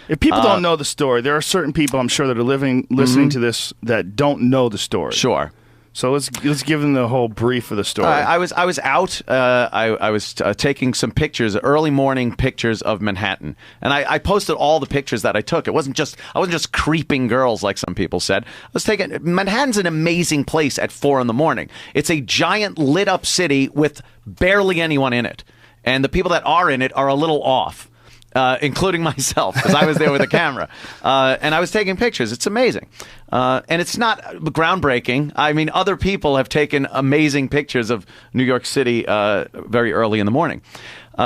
If people don't know the story, there are certain people I'm sure that are listening to this that don't know the story. Sure. So let's give them the whole brief of the story. I was out. I was taking some pictures, early morning pictures of Manhattan, and I posted all the pictures that I took. I wasn't just creeping girls like some people said. I was taking Manhattan's an amazing place at 4 a.m. It's a giant lit up city with barely anyone in it, and the people that are in it are a little off. Including myself, because I was there with a camera. And I was taking pictures. It's amazing. And it's not groundbreaking. I mean, other people have taken amazing pictures of New York City very early in the morning.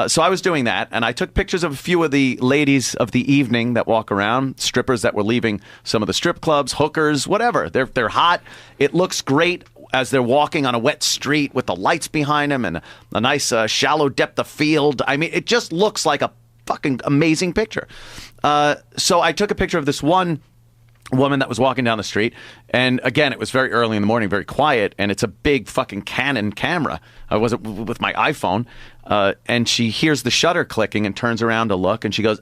So I was doing that, and I took pictures of a few of the ladies of the evening that walk around, strippers that were leaving some of the strip clubs, hookers, whatever. They're hot. It looks great as they're walking on a wet street with the lights behind them and a nice shallow depth of field. I mean, it just looks like a fucking amazing picture. So I took a picture of this one woman that was walking down the street, and again, it was very early in the morning, very quiet, and it's a big fucking Canon camera. I wasn't with my iPhone, and she hears the shutter clicking and turns around to look, and she goes,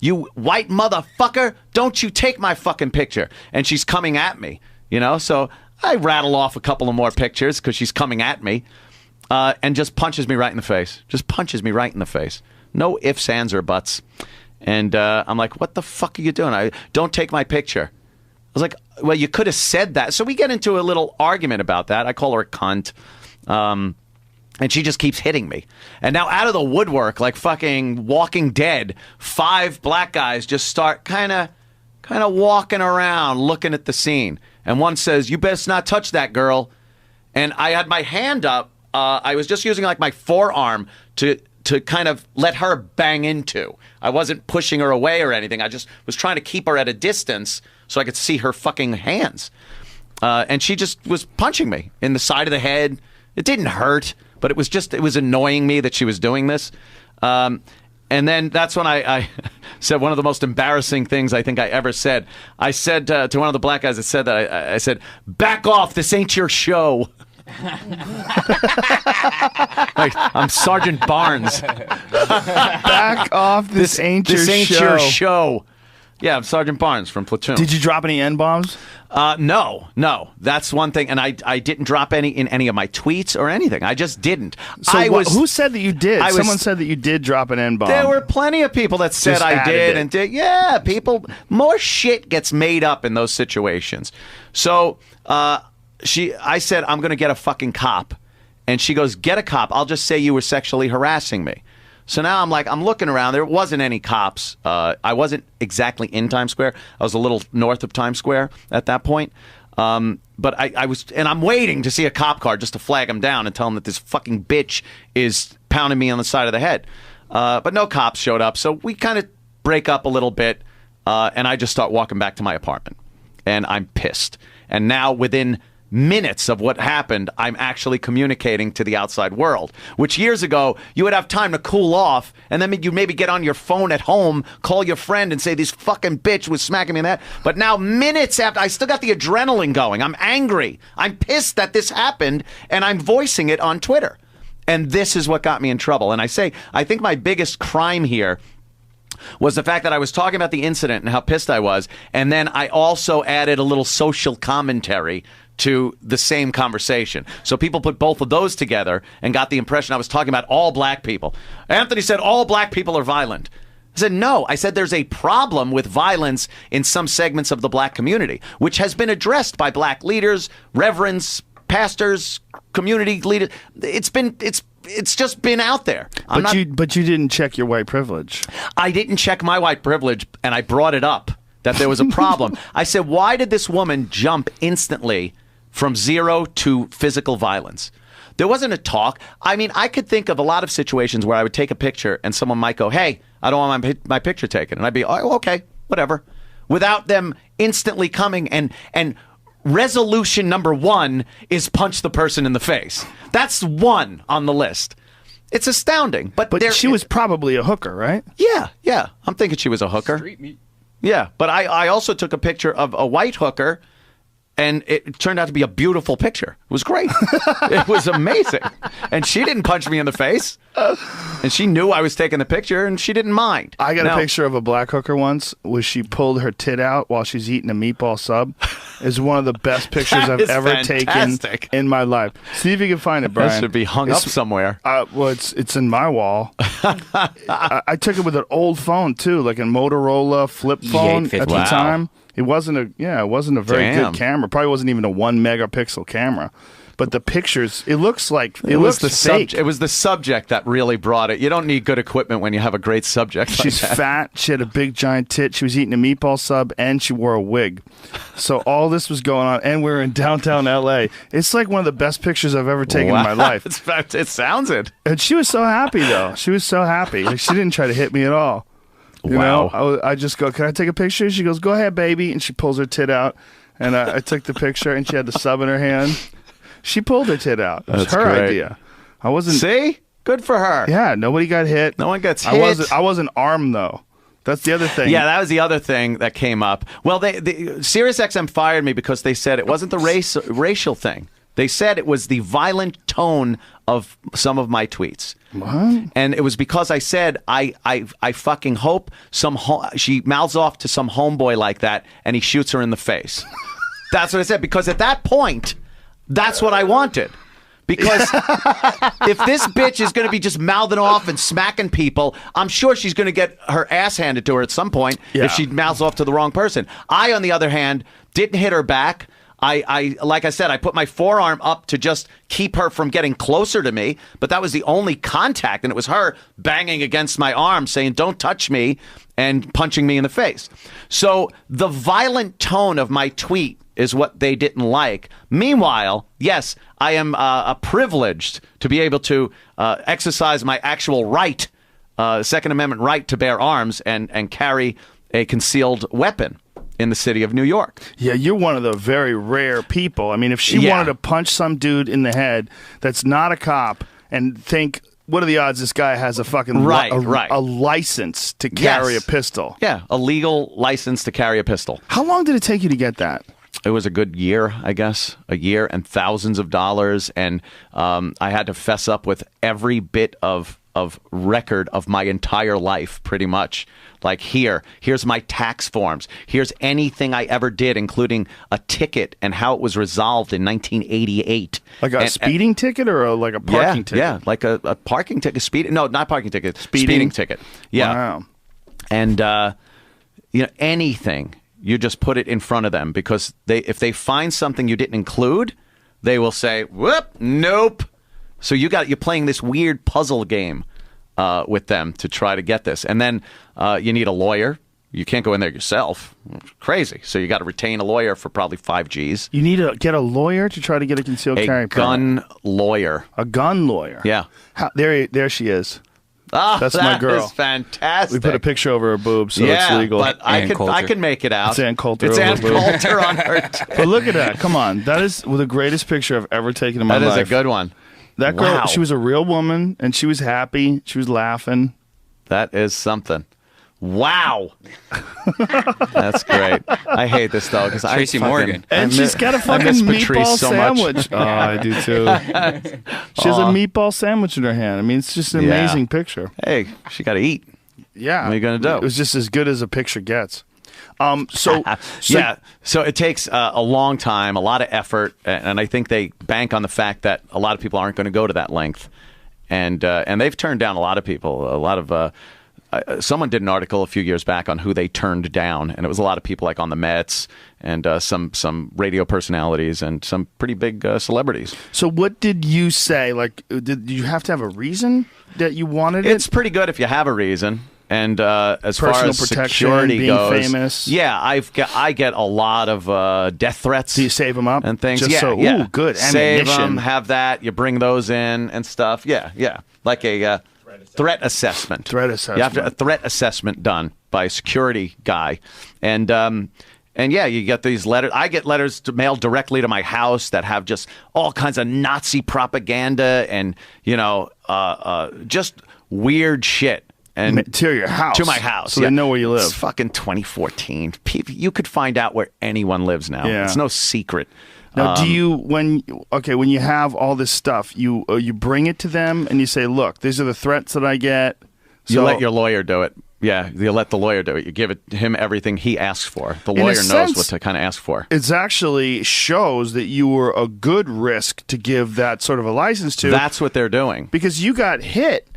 you white motherfucker, don't you take my fucking picture. And she's coming at me, so I rattle off a couple of more pictures because she's coming at me, and just punches me right in the face. No ifs, ands, or buts. And I'm like, what the fuck are you doing? Don't take my picture. I was like, well, you could have said that. So we get into a little argument about that. I call her a cunt. And she just keeps hitting me. And now out of the woodwork, like fucking Walking Dead, 5 black guys just start kind of walking around looking at the scene. And one says, you best not touch that girl. And I had my hand up. I was just using like my forearm to kind of let her bang into. I wasn't pushing her away or anything. I just was trying to keep her at a distance so I could see her fucking hands. And she just was punching me in the side of the head. It didn't hurt, but it was annoying me that she was doing this. And then that's when I said one of the most embarrassing things I think I ever said. I said to one of the black guys that said that, I said, back off, this ain't your show. Like, I'm Sergeant Barnes. Back off, this ain't your show. Yeah, I'm Sergeant Barnes from Platoon. Did you drop any N-bombs? No. That's one thing, and I didn't drop any in any of my tweets or anything. I just didn't. So who said that you did? Someone said that you did drop an N-bomb. There were plenty of people that said I did and did. Yeah, more shit gets made up in those situations. So, I said, I'm going to get a fucking cop. And she goes, get a cop. I'll just say you were sexually harassing me. So now I'm looking around. There wasn't any cops. I wasn't exactly in Times Square. I was a little north of Times Square at that point. But I was, and I'm waiting to see a cop car just to flag him down and tell him that this fucking bitch is pounding me on the side of the head. But no cops showed up. So we kind of break up a little bit. And I just start walking back to my apartment. And I'm pissed. And now within minutes of what happened, I'm actually communicating to the outside world, which years ago you would have time to cool off, and then you maybe get on your phone at home, call your friend and say, this fucking bitch was smacking me in that. But now minutes after, I still got the adrenaline going. I'm angry. I'm pissed that this happened, and I'm voicing it on Twitter. And this is what got me in trouble. And I think my biggest crime here was the fact that I was talking about the incident and how pissed I was, and then I also added a little social commentary to the same conversation. So people put both of those together and got the impression I was talking about all black people. Anthony said all black people are violent. I said, no. I said there's a problem with violence in some segments of the black community, which has been addressed by black leaders, reverends, pastors, community leaders. It's just been out there. But you didn't check your white privilege. I didn't check my white privilege, and I brought it up that there was a problem. I said, why did this woman jump instantly from 0 to physical violence? There wasn't a talk. I mean, I could think of a lot of situations where I would take a picture and someone might go, hey, I don't want my picture taken. And I'd be, oh, okay, whatever. Without them instantly coming and resolution number 1 is punch the person in the face. That's 1 on the list. It's astounding. But she was probably a hooker, right? Yeah. I'm thinking she was a hooker. Street meat. Yeah, but I also took a picture of a white hooker And it turned out to be a beautiful picture. It was great. It was amazing. And she didn't punch me in the face. And she knew I was taking the picture, and she didn't mind. I got a picture of a black hooker once where she pulled her tit out while she's eating a meatball sub. It's one of the best pictures I've ever taken in my life. See if you can find it, Brian. That should be hung up somewhere. Well, it's in my wall. I took it with an old phone, too, like a Motorola flip phone at the time. It wasn't a very good camera. Probably wasn't even a 1 megapixel camera. But the pictures, it looks fake. It was the subject that really brought it. You don't need good equipment when you have a great subject. She's fat. She had a big giant tit. She was eating a meatball sub, and she wore a wig. So all this was going on, and we were in downtown L.A. It's like one of the best pictures I've ever taken in my life. It sounds it. And she was so happy, though. She was so happy. Like, she didn't try to hit me at all. You know, I just go, can I take a picture? She goes, go ahead, baby. And she pulls her tit out. And I took the picture, and she had the sub in her hand. She pulled her tit out. It was her idea. I wasn't. See? Good for her. Yeah, nobody got hit. No one gets hit. I wasn't armed, though. That's the other thing. Yeah, that was the other thing that came up. Well, SiriusXM fired me because they said it wasn't the racial thing. They said it was the violent tone of some of my tweets. What? And it was because I said, I fucking hope she mouths off to some homeboy like that and he shoots her in the face. That's what I said. Because at that point, that's what I wanted. Because if this bitch is going to be just mouthing off and smacking people, I'm sure she's going to get her ass handed to her at some point if she mouths off to the wrong person. I, on the other hand, didn't hit her back. I like I said, I put my forearm up to just keep her from getting closer to me, but that was the only contact, and it was her banging against my arm saying, don't touch me, and punching me in the face. So the violent tone of my tweet is what they didn't like. Meanwhile, yes, I am privileged to be able to exercise my actual right, Second Amendment right to bear arms and carry a concealed weapon in the city of New York. Yeah, you're one of the very rare people. I mean, if she wanted to punch some dude in the head that's not a cop and think, what are the odds this guy has a fucking a license to carry a pistol? Yeah, a legal license to carry a pistol. How long did it take you to get that? It was a good year, I guess. A year and thousands of dollars. And I had to fess up with every bit of record of my entire life, pretty much. Like, here's my tax forms. Here's anything I ever did, including a ticket and how it was resolved in 1988. Like a speeding ticket or like a parking ticket? Yeah, like a parking ticket. No, not parking ticket. Speeding ticket. Yeah. Wow. And, anything, you just put it in front of them because if they find something you didn't include, they will say, whoop, nope. So you're playing this weird puzzle game with them to try to get this. And then you need a lawyer. You can't go in there yourself. Crazy. So you got to retain a lawyer for probably 5 Gs. You need to get a lawyer to try to get a concealed carry permit. A gun lawyer. A gun lawyer. Yeah. There she is. Oh, that's my girl. That is fantastic. We put a picture over her boob, so it's legal. But I can make it out. It's Ann Coulter. It's Ann Coulter on her. But look at that. Come on. That is the greatest picture I've ever taken in my life. That is a good one. That girl, she was a real woman, and she was happy. She was laughing. That is something. Wow. That's great. I hate this, though. Tracy Morgan. And she's got a fucking meatball sandwich. Oh, I do, too. She has a meatball sandwich in her hand. I mean, it's just an amazing picture. Hey, she got to eat. Yeah. What are you going to do? It was just as good as a picture gets. So it takes a long time, a lot of effort, and I think they bank on the fact that a lot of people aren't going to go to that length, and they've turned down a lot of people. A lot of someone did an article a few years back on who they turned down, and it was a lot of people like on the Mets and some radio personalities and some pretty big celebrities. So what did you say? Like, did you have to have a reason that you wanted it? It's pretty good if you have a reason. And as personal far as protection, security being goes, famous. Yeah, I get a lot of death threats. Do you save them up and things? Just yeah. Ooh, good. Save them, have that. You bring those in and stuff. Yeah. Like a threat assessment. Threat assessment. You have a threat assessment done by a security guy, and yeah, you get these letters. I get letters mailed directly to my house that have just all kinds of Nazi propaganda and just weird shit. and to your house. To my house. So they know where you live. It's fucking 2014. You could find out where anyone lives now. Yeah. It's no secret. Now, do you when you have all this stuff, you bring it to them and you say, "Look, these are the threats that I get." So, you let your lawyer do it. Yeah, you let the lawyer do it. You give him everything he asks for. The lawyer knows what to kind of ask for. It actually shows that you were a good risk to give that sort of a license to. That's what they're doing. Because you got hit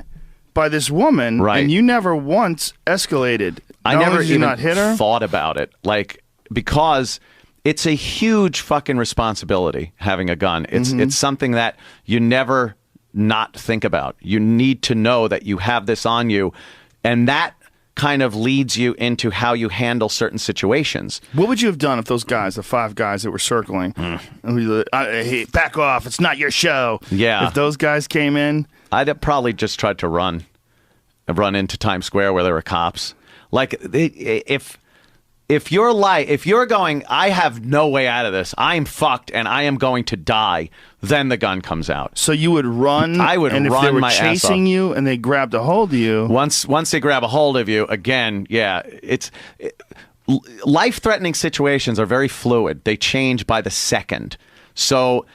by this woman, right, and you never once escalated. I never even not hit her? thought about it. Because it's a huge fucking responsibility having a gun. It's something that you never not think about. You need to know that you have this on you, and that kind of leads you into how you handle certain situations. What would you have done if those guys, the 5 guys that were circling, hey, back off, it's not your show. Yeah. If those guys came in? I'd have probably just tried to run into Times Square where there were cops. Like, if you're going, I have no way out of this, I'm fucked and I am going to die, then the gun comes out. So you would run? I would and run if they were my chasing you and they grabbed a hold of you? Once they grab a hold of you, again, yeah, life-threatening situations are very fluid. They change by the second. So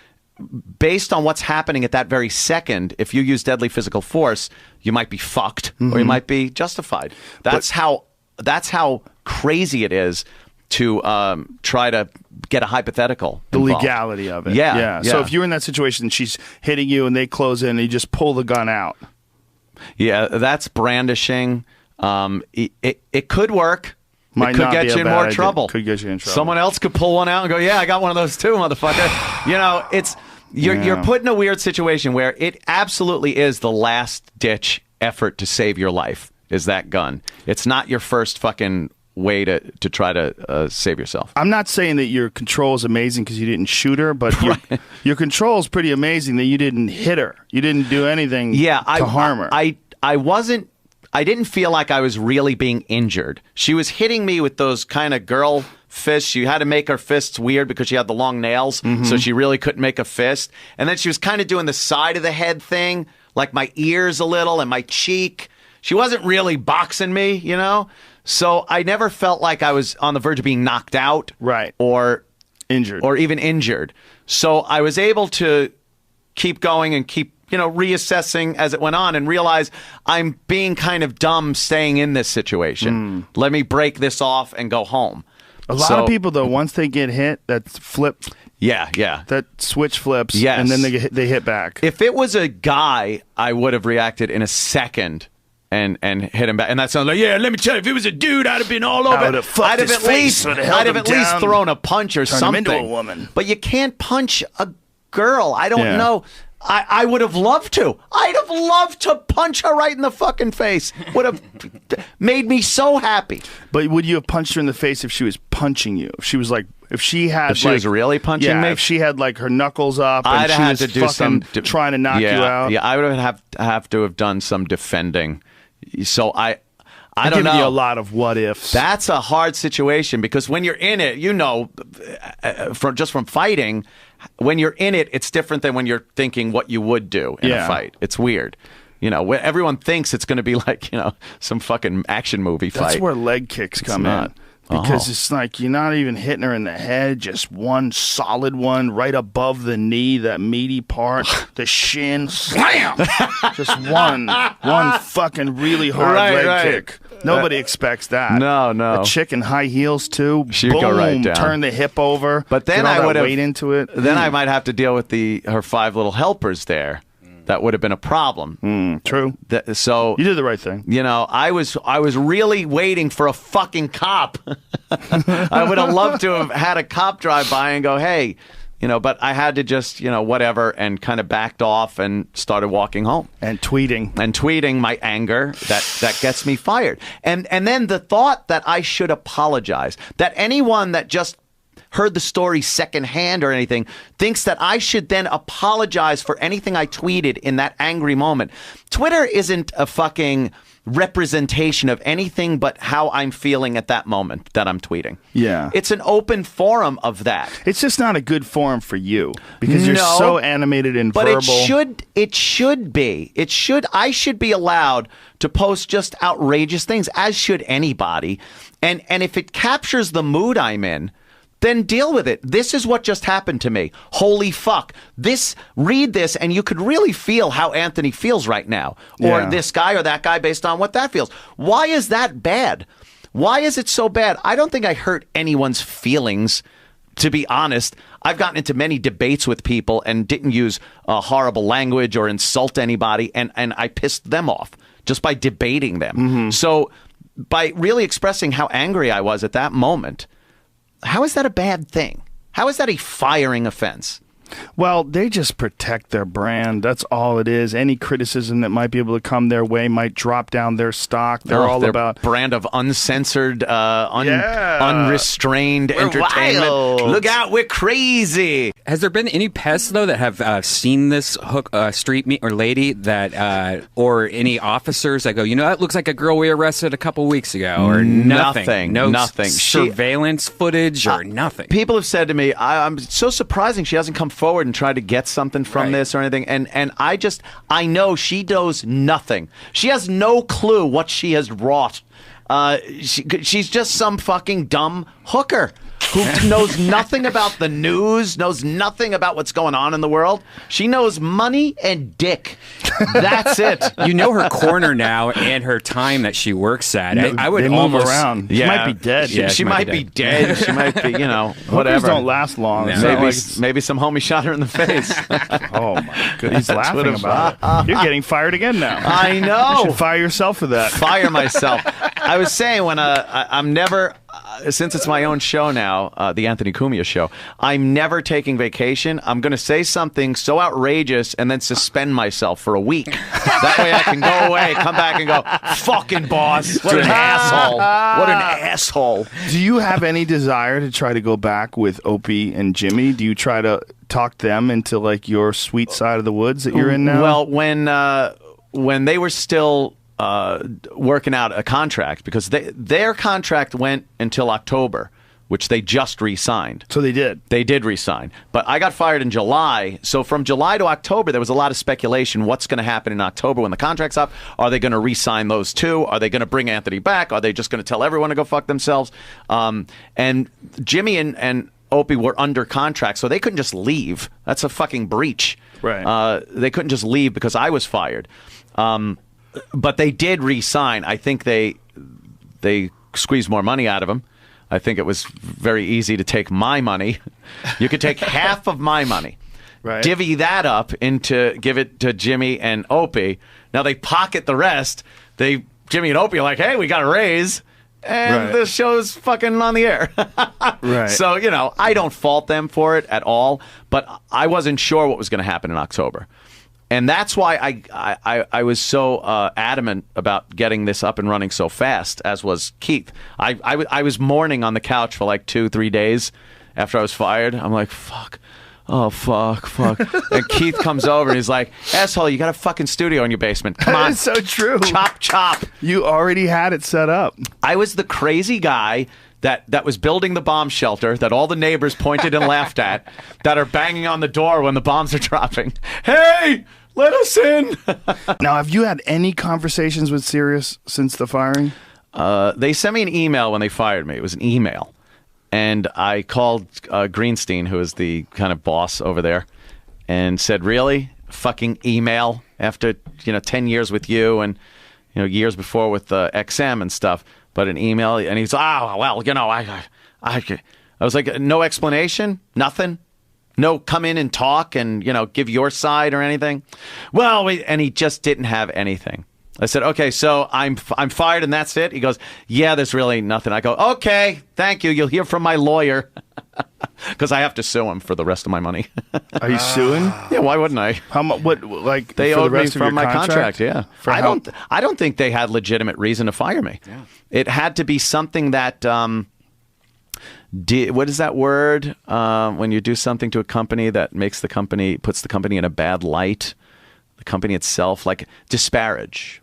based on what's happening at that very second, if you use deadly physical force, you might be fucked or you might be justified. That's how crazy it is to try to get a hypothetical the involved. Legality of it. Yeah. So if you're in that situation, she's hitting you and they close in and you just pull the gun out. Yeah, that's brandishing. It could work. Might it could not get be a you in bad more idea. trouble. Could get you in trouble. Someone else could pull one out and go, "Yeah, I got one of those too, motherfucker." You know, you're put in a weird situation where it absolutely is the last ditch effort to save your life. Is that gun? It's not your first fucking way to try to save yourself. I'm not saying that your control is amazing because you didn't shoot her, but your control is pretty amazing that you didn't hit her. You didn't do anything to harm her. I didn't feel like I was really being injured. She was hitting me with those kind of girl fists. She had to make her fists weird because she had the long nails, so she really couldn't make a fist. And then she was kind of doing the side of the head thing, like my ears a little and my cheek. She wasn't really boxing me, you know? So I never felt like I was on the verge of being knocked out. Right. Or injured. Or even injured. So I was able to keep going and keep, reassessing as it went on and realize I'm being kind of dumb staying in this situation. Let me break this off and go home. A lot of people, though, once they get hit, that flip. Yeah. That switch flips, yes, and then they hit back. If it was a guy, I would have reacted in a second and hit him back. And that sounds like, yeah, let me tell you, if it was a dude, I'd have been all over. I'd have at least thrown a punch or something. Him into a woman. But you can't punch a girl. I don't know. I would have loved to. I'd have loved to punch her right in the fucking face. Would have made me so happy. But would you have punched her in the face if she was punching you? If she was like, if she was really punching me? If she had like her knuckles up and I'd she have was to do some trying to knock you out. Yeah, I would have to have done some defending. So I don't know. You a lot of what ifs. That's a hard situation because when you're in it, from fighting, when you're in it, it's different than when you're thinking what you would do in a fight. It's weird. Everyone thinks it's going to be like, some fucking action movie fight. That's where leg kicks come in. Because it's like you're not even hitting her in the head, just one solid one right above the knee, that meaty part, the shin, slam! Just one fucking really hard leg kick. Nobody expects that. No. A chick in high heels too. She'd boom, go right down. Turn the hip over. But then I would have weight into it. Then I might have to deal with her 5 little helpers there. That would have been a problem. True. So you did the right thing. I was really waiting for a fucking cop. I would have loved to have had a cop drive by and go, hey, but I had to just, whatever, and kind of backed off and started walking home. And tweeting my anger that gets me fired. And then the thought that I should apologize, that anyone that just heard the story secondhand or anything thinks that I should then apologize for anything I tweeted in that angry moment. Twitter isn't a fucking representation of anything but how I'm feeling at that moment that I'm tweeting. Yeah. It's an open forum of that. It's just not a good forum for you because you're so animated and but verbal. It should be. I should be allowed to post just outrageous things, as should anybody. And if it captures the mood I'm in, then deal with it. This is what just happened to me. Holy fuck. Read this, and you could really feel how Anthony feels right now. Or this guy or that guy based on what that feels. Why is that bad? Why is it so bad? I don't think I hurt anyone's feelings, to be honest. I've gotten into many debates with people and didn't use horrible language or insult anybody, and I pissed them off just by debating them. Mm-hmm. So by really expressing how angry I was at that moment, how is that a bad thing? How is that a firing offense? Well, they just protect their brand. That's all it is. Any criticism that might be able to come their way might drop down their stock. They're all their about brand of uncensored, unrestrained entertainment. Wild. Look out, we're crazy. Has there been any pests though that have seen this street meet or lady that, or any officers that go, that looks like a girl we arrested a couple weeks ago, or nothing, nothing, surveillance footage or nothing? People have said to me, I'm so surprising she hasn't come forward and tried to get something from this or anything. And I know she knows nothing. She has no clue what she has wrought. She's just some fucking dumb hooker who knows nothing about the news, knows nothing about what's going on in the world. She knows money and dick. That's it. You know her corner now and her time that she works at. I would they almost move around. Yeah. She might be dead. She might be dead. She might be, whatever. Hookers don't last long. Yeah. Maybe some homie shot her in the face. Oh my goodness, he's laughing about it. You're getting fired again now. I know. You should fire yourself for that. Fire myself. I was saying when I'm never, since it's my own show now, the Anthony Cumia Show, I'm never taking vacation. I'm going to say something so outrageous and then suspend myself for a week. That way I can go away, come back and go, fucking boss, what an asshole. What an asshole. Do you have any desire to try to go back with Opie and Jimmy? Do you try to talk them into like your sweet side of the woods that you're in now? Well, when they were still working out a contract, because their contract went until October, which they just re-signed. So they did. They did re-sign. But I got fired in July. So from July to October, there was a lot of speculation. What's going to happen in October when the contract's up? Are they going to re-sign those two? Are they going to bring Anthony back? Are they just going to tell everyone to go fuck themselves? And Jimmy and Opie were under contract, so they couldn't just leave. That's a fucking breach. Right. They couldn't just leave because I was fired. But they did re-sign. I think they squeezed more money out of them. I think it was very easy to take my money. You could take half of my money, right, divvy that up give it to Jimmy and Opie. Now they pocket the rest. Jimmy and Opie are like, hey, we got a raise. And the show's fucking on the air. Right. So, I don't fault them for it at all. But I wasn't sure what was going to happen in October. And that's why I was so adamant about getting this up and running so fast, as was Keith. I was mourning on the couch for like 2-3 days after I was fired. I'm like, fuck. Oh, fuck. And Keith comes over and he's like, asshole, you got a fucking studio in your basement. Come on. It's so true. Chop. You already had it set up. I was the crazy guy that was building the bomb shelter that all the neighbors pointed and laughed at, that are banging on the door when the bombs are dropping. Hey, let us in. Now, have you had any conversations with Sirius since the firing? They sent me an email when they fired me. It was an email. And I called Greenstein, who is the kind of boss over there, and said, really? Fucking email after, 10 years with you and, years before with XM and stuff. But an email, and he's, well, I was like, no explanation, nothing, no come in and talk and, give your side or anything. Well, and he just didn't have anything. I said, okay, so I'm fired and that's it? He goes, yeah, there's really nothing. I go, okay, thank you. You'll hear from my lawyer. Because I have to sue him for the rest of my money. Are you suing? Yeah, why wouldn't I? How much? What? Like they for owed the rest me of from your my contract. Yeah, I don't think they had legitimate reason to fire me. Yeah. It had to be something that. What is that word? When you do something to a company that puts the company in a bad light, the company itself, like disparage.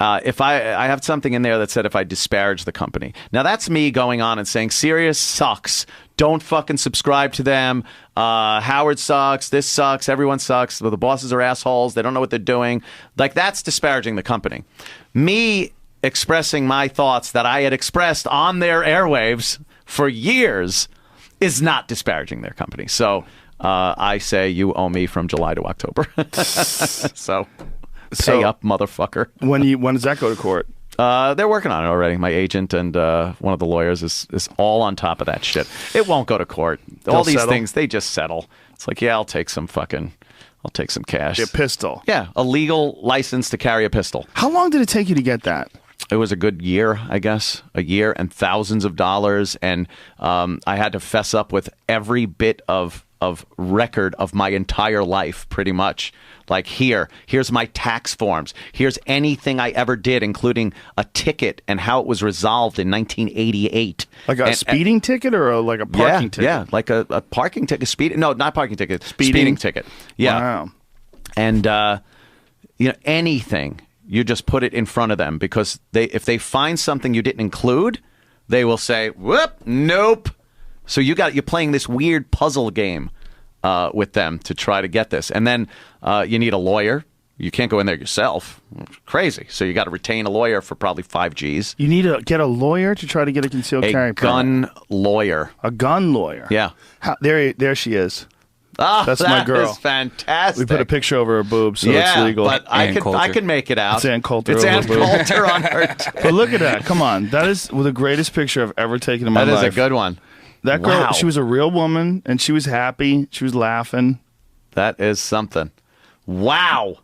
if I have something in there that said if I disparage the company. Now, that's me going on and saying, Sirius sucks. Don't fucking subscribe to them. Howard sucks. This sucks. Everyone sucks. The bosses are assholes. They don't know what they're doing. Like, that's disparaging the company. Me expressing my thoughts that I had expressed on their airwaves for years is not disparaging their company. So I say you owe me from July to October. So pay up, motherfucker. When does that go to court? They're working on it already. My agent and one of the lawyers is all on top of that shit. It won't go to court. All these things, they just settle. It's like, yeah, I'll take some cash. A pistol. Yeah, a legal license to carry a pistol. How long did it take you to get that? It was a good year, I guess. A year and thousands of dollars. And I had to fess up with every bit of record of my entire life, pretty much. Like, here's my tax forms. Here's anything I ever did, including a ticket and how it was resolved in 1988. Like a speeding ticket or like a parking ticket? Yeah, like a parking ticket. No, not parking ticket. Speeding ticket. Yeah. Wow. And, anything. You just put it in front of them because if they find something you didn't include, they will say, whoop, nope. So you're playing this weird puzzle game with them to try to get this. And then you need a lawyer. You can't go in there yourself. It's crazy. So you got to retain a lawyer for probably 5 Gs. You need to get a lawyer to try to get a concealed carry permit? A gun lawyer. A gun lawyer? Yeah. There she is. That's my girl. That is fantastic. We put a picture over her boobs, so it's legal. But I can make it out. It's Ann Coulter. It's Ann Coulter on her too. But look at that. Come on. That is the greatest picture I've ever taken in my life. That is a good one. That girl, wow. She was a real woman, and she was happy. She was laughing. That is something. Wow.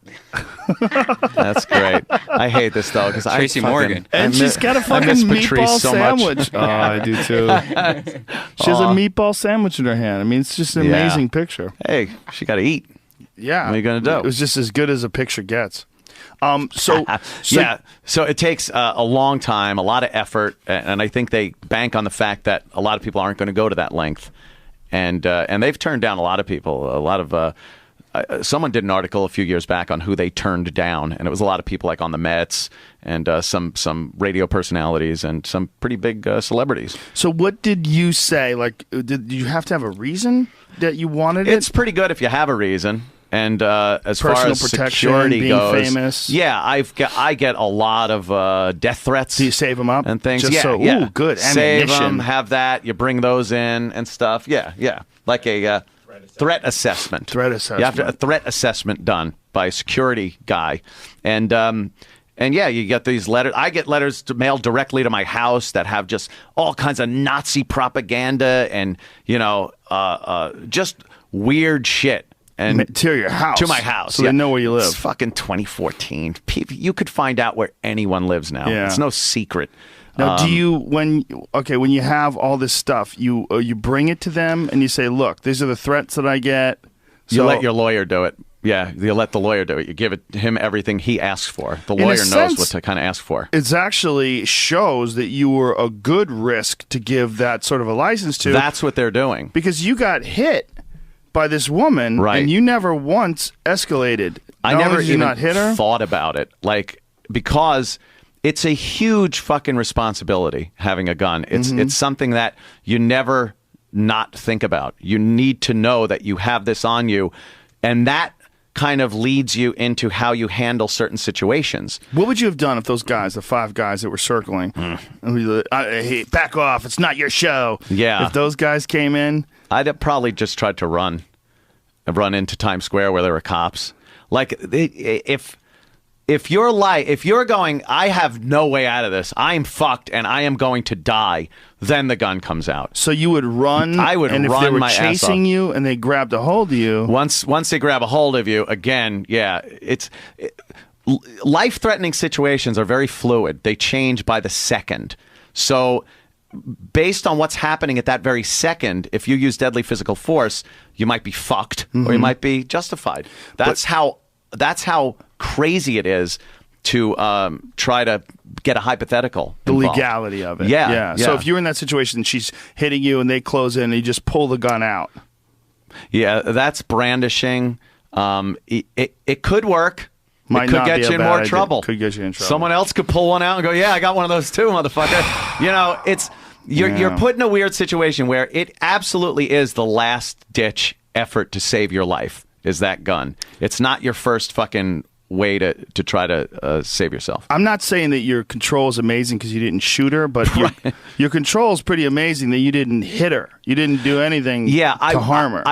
That's great. I hate this, though, because Tracy Morgan. And she's got a fucking meatball sandwich. Oh, I do, too. She has a meatball sandwich in her hand. I mean, it's just an amazing picture. Hey, she got to eat. Yeah. What are you going to do? It was just as good as a picture gets. So it takes a long time, a lot of effort, and I think they bank on the fact that a lot of people aren't going to go to that length, and they've turned down a lot of people. A lot of someone did an article a few years back on who they turned down, and it was a lot of people like on the Mets and some radio personalities and some pretty big celebrities. So what did you say? Like, did you have to have a reason that you wanted it? It's pretty good if you have a reason. And as personal far as protection, security being goes, famous. Yeah, I get a lot of death threats. Do you save them up and things? Just yeah. Ooh, good. Save ammunition. them. Have that. You bring those in and stuff. Yeah. Like a threat assessment. Threat assessment. You have a threat assessment done by a security guy, and yeah, you get these letters. I get letters mailed directly to my house that have just all kinds of Nazi propaganda and just weird shit. And to your house. To my house. So they know where you live. It's fucking 2014. You could find out where anyone lives now. Yeah. It's no secret. Now, do you when you have all this stuff, you bring it to them and you say, "Look, these are the threats that I get." So, you let your lawyer do it. Yeah, you let the lawyer do it. You give him everything he asks for. The lawyer knows what to kind of ask for. It actually shows that you were a good risk to give that sort of a license to. That's what they're doing. Because you got hit by this woman, right? And you never once escalated. I never even not hit her? Thought about it, because it's a huge fucking responsibility having a gun. It's something that you never not think about. You need to know that you have this on you, and that kind of leads you into how you handle certain situations. What would you have done if those guys, the 5 guys that were circling, hey, back off, it's not your show. Yeah. If those guys came in? I'd have probably just tried to run into Times Square where there were cops. Like, if you're going, I have no way out of this, I'm fucked and I am going to die, then the gun comes out. So you would run? I would and run if they were my chasing you and they grabbed a hold of you? Once they grab a hold of you, again, yeah, life-threatening situations are very fluid. They change by the second. So based on what's happening at that very second, if you use deadly physical force, you might be fucked or you might be justified. That's how crazy it is to try to get a hypothetical involved. Legality of it. Yeah. So if you're in that situation, she's hitting you and they close in and you just pull the gun out. Yeah, that's brandishing. It could work. Might it could not get be a you in bad more idea. trouble. Could get you in trouble. Someone else could pull one out and go, yeah, I got one of those too, motherfucker. You know, you're put in a weird situation where it absolutely is the last ditch effort to save your life is that gun. It's not your first fucking way to try to save yourself. I'm not saying that your control is amazing because you didn't shoot her, but your control is pretty amazing that you didn't hit her. You didn't do anything to harm her.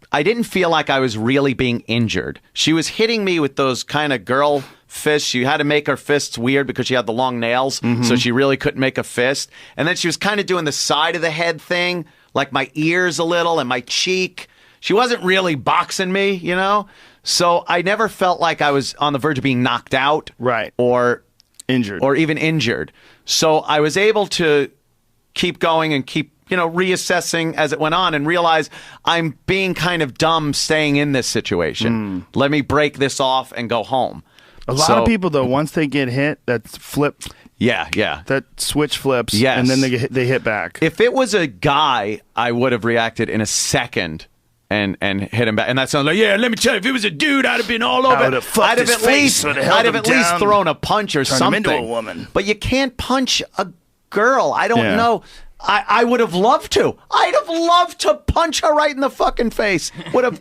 I didn't feel like I was really being injured. She was hitting me with those kind of girl fists. She had to make her fists weird because she had the long nails, so she really couldn't make a fist. And then she was kind of doing the side of the head thing, like my ears a little and my cheek. She wasn't really boxing me, you know? So I never felt like I was on the verge of being knocked out. Right. Or injured. Or even injured. So I was able to keep going and keep, reassessing as it went on and realize I'm being kind of dumb staying in this situation. Let me break this off and go home. A lot of people, though, once they get hit, that flip. Yeah. That switch flips, yes. and then they hit back. If it was a guy, I would have reacted in a second and hit him back. And that sounds like, yeah, let me tell you, if it was a dude, I'd have been all over. I'd have at least thrown a punch or something. Him into a woman. But you can't punch a girl. I don't know. I would have loved to. I'd have loved to punch her right in the fucking face. Would have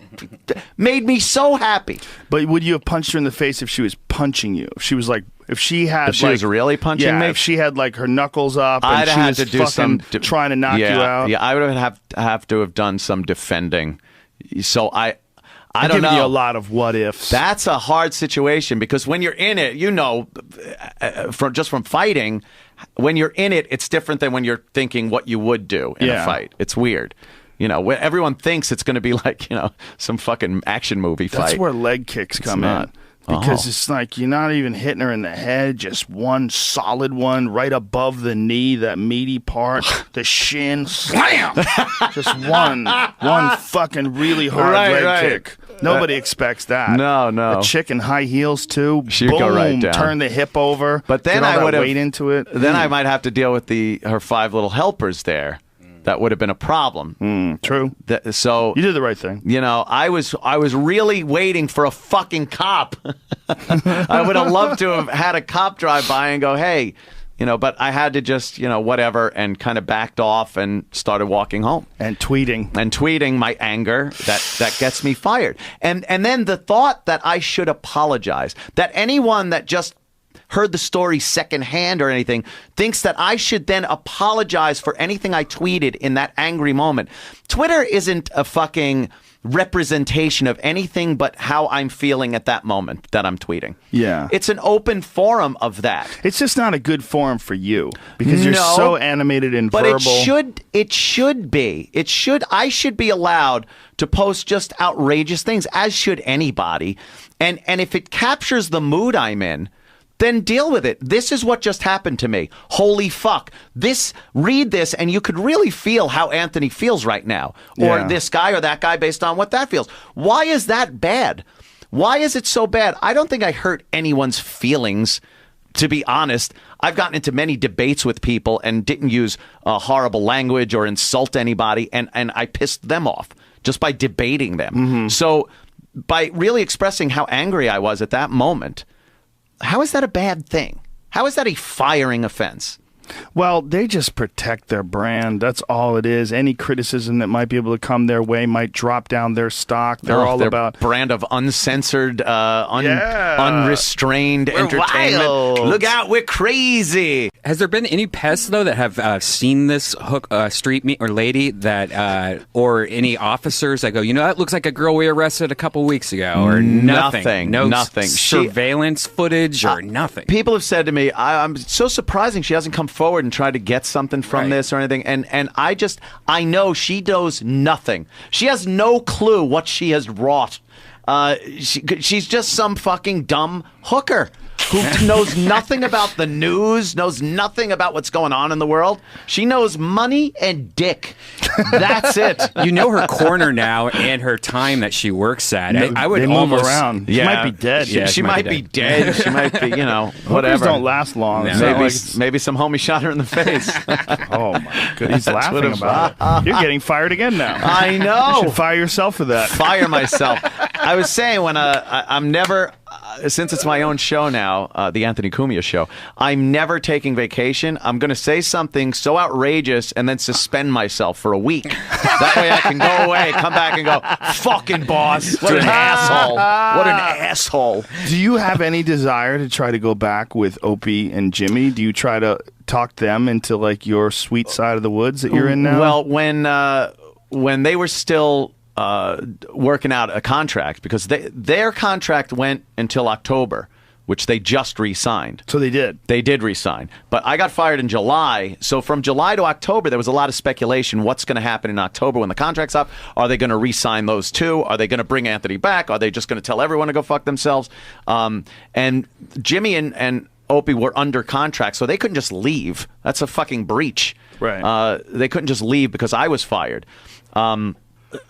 made me so happy. But would you have punched her in the face if she was punching you? If she was like, if she was really punching me? If she had like her knuckles up and I'd she have was to do some trying to knock you out. Yeah, I would have to have done some defending. So I don't know. You a lot of what ifs. That's a hard situation because when you're in it, from fighting, when you're in it, it's different than when you're thinking what you would do in a fight. It's weird. Everyone thinks it's going to be like, some fucking action movie fight. That's where leg kicks come in. Because it's like you're not even hitting her in the head, just one solid one right above the knee, that meaty part, the shin, slam! Just one fucking really hard leg kick. Nobody expects that. No. A chick in high heels too. She'd boom, go right down. Turn the hip over. But then I would have weight into it. Then I might have to deal with her 5 little helpers there. That would have been a problem. True. So you did the right thing. I was really waiting for a fucking cop. I would have loved to have had a cop drive by and go, hey, but I had to just, whatever, and kind of backed off and started walking home. And tweeting my anger that gets me fired. And then the thought that I should apologize, that anyone that just heard the story secondhand or anything thinks that I should then apologize for anything I tweeted in that angry moment. Twitter isn't a fucking representation of anything but how I'm feeling at that moment that I'm tweeting. Yeah. It's an open forum of that. It's just not a good forum for you because you're so animated and verbal. But it should be. I should be allowed to post just outrageous things, as should anybody. And if it captures the mood I'm in, then deal with it. This is what just happened to me. Holy fuck. Read this and you could really feel how Anthony feels right now. Or this guy or that guy based on what that feels. Why is that bad? Why is it so bad? I don't think I hurt anyone's feelings, to be honest. I've gotten into many debates with people and didn't use horrible language or insult anybody, and I pissed them off just by debating them. So by really expressing how angry I was at that moment, how is that a bad thing? How is that a firing offense? Well, they just protect their brand. That's all it is. Any criticism that might be able to come their way might drop down their stock. They're all their about brand of uncensored, unrestrained entertainment. Wild. Look out, we're crazy. Has there been any pests though that have seen this street meet or lady that, or any officers that go, that looks like a girl we arrested a couple weeks ago, or nothing, nothing, surveillance footage or nothing? People have said to me, I'm so surprising she hasn't come forward and tried to get something from this or anything, and I know she knows nothing. She has no clue what she has wrought. She's just some fucking dumb hooker who knows nothing about the news, knows nothing about what's going on in the world. She knows money and dick. That's it. You know her corner now and her time that she works at. No, I would they almost move around. She might be dead. She might be dead. She might be, whatever. Hookers don't last long. Yeah. Maybe some homie shot her in the face. Oh my goodness, he's laughing about it. You're getting fired again now. I know. You should fire yourself for that. Fire myself. I was saying when I'm never. Since it's my own show now, the Anthony Cumia Show, I'm never taking vacation. I'm going to say something so outrageous and then suspend myself for a week. That way I can go away, come back and go, fucking boss, what an asshole. What an asshole. Do you have any desire to try to go back with Opie and Jimmy? Do you try to talk them into like your sweet side of the woods that you're in now? Well, when they were still working out a contract, because their contract went until October, which they just re-signed. So they did. They did re-sign. But I got fired in July. So from July to October, there was a lot of speculation. What's going to happen in October when the contract's up? Are they going to re-sign those two? Are they going to bring Anthony back? Are they just going to tell everyone to go fuck themselves? And Jimmy and Opie were under contract, so they couldn't just leave. That's a fucking breach. Right. They couldn't just leave because I was fired.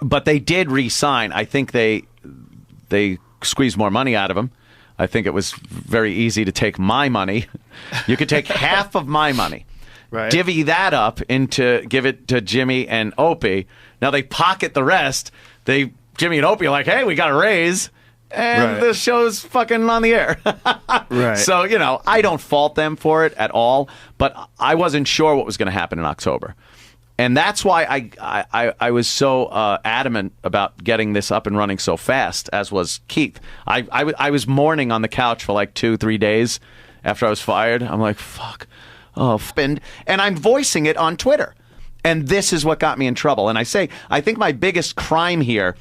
But they did re-sign. I think they squeezed more money out of him. I think it was very easy to take my money. You could take half of my money, right, divvy that up give it to Jimmy and Opie. Now they pocket the rest. Jimmy and Opie are like, hey, we got a raise. And the show's fucking on the air. Right. So, I don't fault them for it at all. But I wasn't sure what was going to happen in October. And that's why I was so adamant about getting this up and running so fast, as was Keith. I was mourning on the couch for like 2-3 days after I was fired. I'm like, fuck. Oh, and I'm voicing it on Twitter. And this is what got me in trouble. And I think my biggest crime here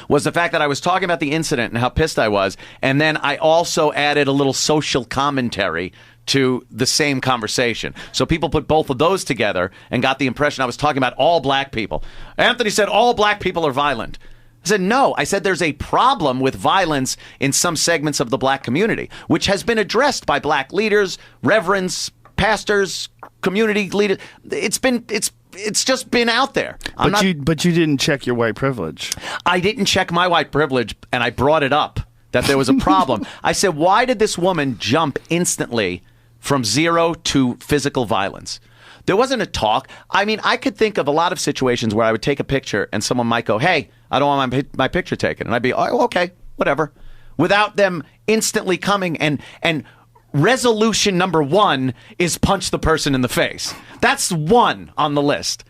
was the fact that I was talking about the incident and how pissed I was. And then I also added a little social commentary to the same conversation. So people put both of those together and got the impression I was talking about all black people. Anthony said all black people are violent. I said, no. I said there's a problem with violence in some segments of the black community, which has been addressed by black leaders, reverends, pastors, community leaders. It's just been out there. But you didn't check your white privilege. I didn't check my white privilege, and I brought it up that there was a problem. I said, why did this woman jump instantly from 0 to physical violence? There wasn't a talk. I mean, I could think of a lot of situations where I would take a picture and someone might go, hey, I don't want my picture taken. And I'd be, oh, okay, whatever. Without them instantly coming and resolution number 1 is punch the person in the face. That's 1 on the list.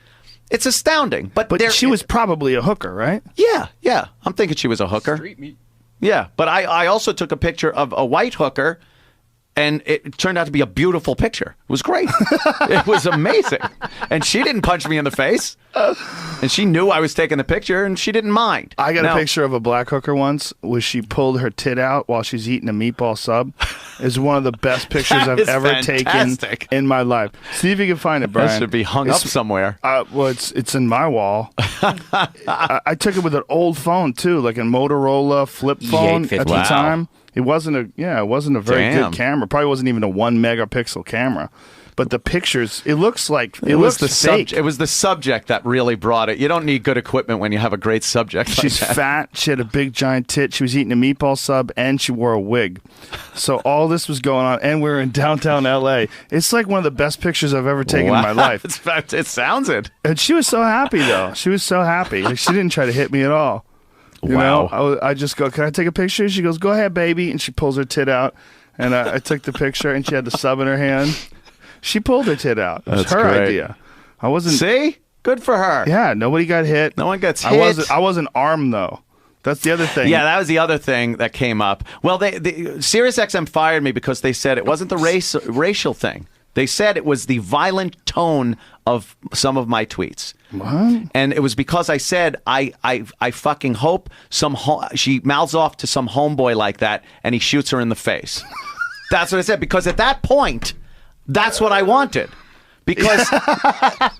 It's astounding. But she was probably a hooker, right? Yeah. I'm thinking she was a hooker. Street meat. Yeah, but I also took a picture of a white hooker, and it turned out to be a beautiful picture. It was great. It was amazing. And she didn't punch me in the face. And she knew I was taking the picture, and she didn't mind. I got a picture of a black hooker once where she pulled her tit out while she's eating a meatball sub. It's one of the best pictures I've ever taken in my life. See if you can find it, Brian. That should be hung up somewhere. Well, it's in my wall. I took it with an old phone, too, like a Motorola flip phone at the time. It wasn't a very good camera. Probably wasn't even a 1 megapixel camera. But the pictures, it looks like it was fake. It was the subject that really brought it. You don't need good equipment when you have a great subject. She's fat. She had a big giant tit. She was eating a meatball sub, and she wore a wig. So all this was going on, and we were in downtown L.A. It's like one of the best pictures I've ever taken in my life. It sounds it. And she was so happy, though. She was so happy. Like, she didn't try to hit me at all. You know? I just go, can I take a picture? She goes, go ahead, baby. And she pulls her tit out. And I took the picture, and she had the sub in her hand. She pulled her tit out. It was her idea. I wasn't. See? Good for her. Yeah, nobody got hit. No one gets hit. I wasn't armed, though. That's the other thing. Yeah, that was the other thing that came up. Well, SiriusXM fired me because they said it wasn't the racial thing. They said it was the violent tone of some of my tweets. What? And it was because I said, I fucking hope she mouths off to some homeboy like that and he shoots her in the face. That's what I said. Because at that point, that's what I wanted. Because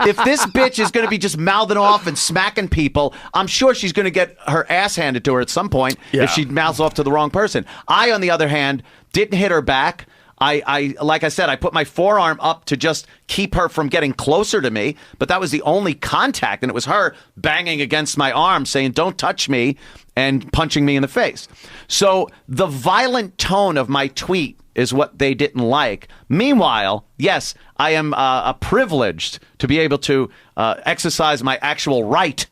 if this bitch is going to be just mouthing off and smacking people, I'm sure she's going to get her ass handed to her at some point if she mouths off to the wrong person. I, on the other hand, didn't hit her back. I like I said, I put my forearm up to just keep her from getting closer to me, but that was the only contact, and it was her banging against my arm saying, "Don't touch me," and punching me in the face. So the violent tone of my tweet is what they didn't like. Meanwhile, yes, I am privileged to be able to exercise my actual right,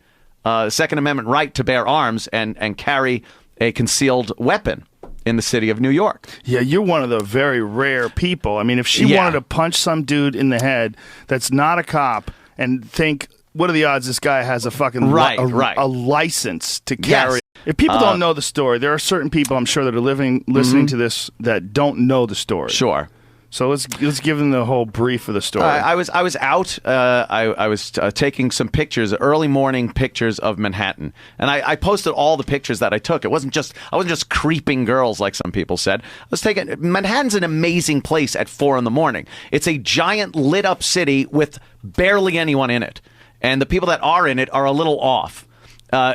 Second Amendment right to bear arms and carry a concealed weapon in the city of New York. Yeah, you're one of the very rare people. I mean, if she wanted to punch some dude in the head that's not a cop and think, what are the odds this guy has a fucking a license to carry? Yes. If people don't know the story, there are certain people I'm sure that are listening to this that don't know the story. Sure. So let's give them the whole brief of the story. I was out. I was taking some pictures, early morning pictures of Manhattan, and I posted all the pictures that I took. I wasn't just creeping girls like some people said. I was taking Manhattan's an amazing place at 4 a.m. It's a giant lit up city with barely anyone in it, and the people that are in it are a little off.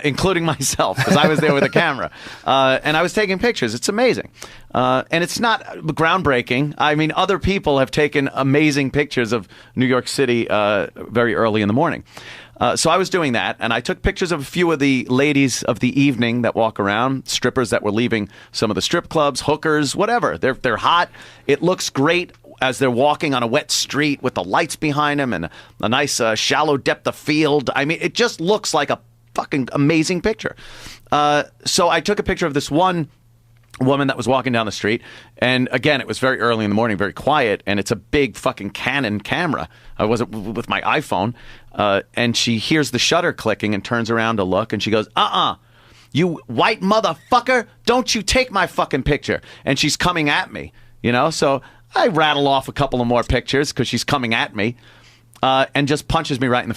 Including myself, because I was there with a camera. And I was taking pictures. It's amazing. And it's not groundbreaking. I mean, other people have taken amazing pictures of New York City very early in the morning. So I was doing that, and I took pictures of a few of the ladies of the evening that walk around, strippers that were leaving some of the strip clubs, hookers, whatever. They're hot. It looks great as they're walking on a wet street with the lights behind them and a nice shallow depth of field. I mean, it just looks like a fucking amazing picture. So I took a picture of this one woman that was walking down the street, and again, it was very early in the morning, very quiet, and it's a big fucking Canon camera. I wasn't with my iPhone, and she hears the shutter clicking and turns around to look, and she goes, "You white motherfucker, don't you take my fucking picture." And she's coming at me, so I rattle off a couple of more pictures because she's coming at me, and just punches me right in the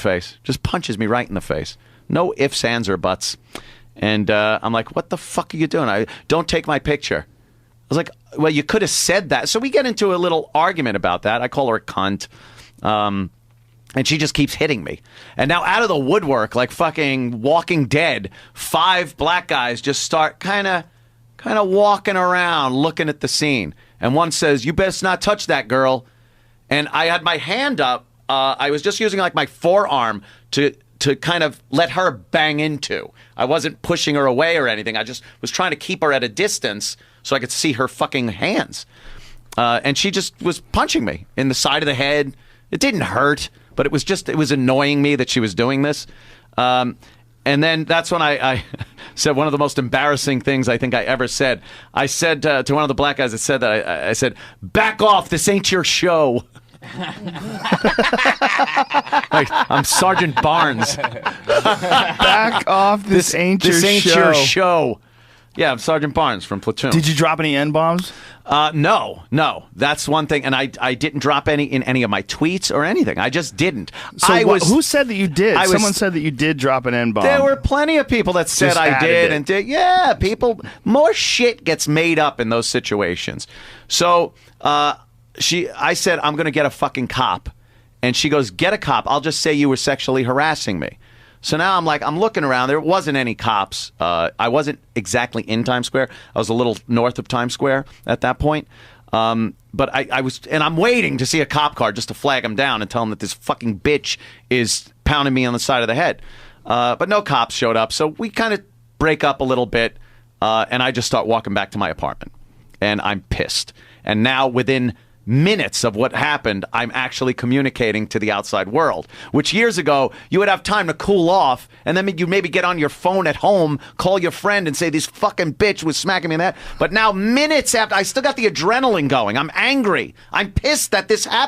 face. No ifs, ands, or buts. And I'm like, what the fuck are you doing? Don't take my picture. I was like, well, you could have said that. So we get into a little argument about that. I call her a cunt. And she just keeps hitting me. And now out of the woodwork, like fucking Walking Dead, 5 black guys just start kind of walking around looking at the scene. And one says, "You best not touch that girl." And I had my hand up. I was just using like my forearm to kind of let her bang into. I wasn't pushing her away or anything. I just was trying to keep her at a distance so I could see her fucking hands. And she just was punching me in the side of the head. It didn't hurt, but it was annoying me that she was doing this. And then that's when I said one of the most embarrassing things I think I ever said. I said to one of the black guys that said that, I said, "Back off, this ain't your show." Like, I'm Sergeant Barnes. Back off, this ain't your show. Yeah, I'm Sergeant Barnes from Platoon. Did you drop any N-bombs? No. That's one thing. And I didn't drop any in any of my tweets or anything. I just didn't. So who said that you did? Someone said that you did drop an N-bomb. There were plenty of people that said I did and did. Yeah, people. More shit gets made up in those situations. So I said, "I'm going to get a fucking cop." And she goes, "Get a cop. I'll just say you were sexually harassing me." So now I'm looking around. There wasn't any cops. I wasn't exactly in Times Square. I was a little north of Times Square at that point. But I was, and I'm waiting to see a cop car just to flag him down and tell him that this fucking bitch is pounding me on the side of the head. But no cops showed up. So we kind of break up a little bit. And I just start walking back to my apartment. And I'm pissed. And now within minutes of what happened, I'm actually communicating to the outside world, which years ago you would have time to cool off, and then you maybe get on your phone at home, call your friend and say, "This fucking bitch was smacking me in that." But now minutes after, I still got the adrenaline going. I'm angry. I'm pissed that this happened.